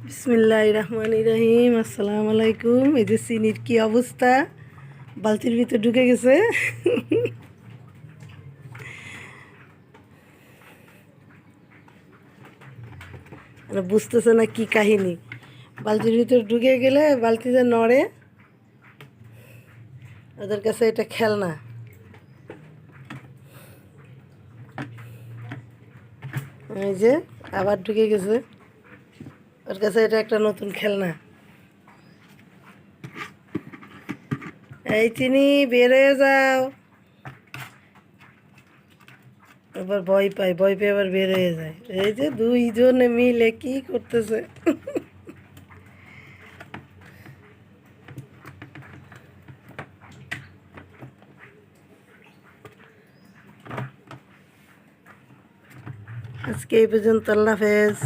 বিসমিল্লাহির রহমানির রহিম। আসসালামু আলাইকুম। এই যে চিনির কি অবস্থা, বালতির ভিতর ঢুকে গেছে। বুঝতেছে না কি কাহিনী। বালতির ভিতর ঢুকে গেলে বালতি যে নড়ে, ওদের কাছে এটা খেলনা। এই যে আবার ঢুকে গেছে, ওর কাছে এটা একটা নতুন খেলনা। এই চিনি, বের হয়ে যাও। এবার ভয় পায়, ভয় পেয়ে আবার বের হয়ে যায়। এই যে দুইজনে মিলে কি করতেছে। আজকে এই পর্যন্ত, আল্লাহ হাফেজ।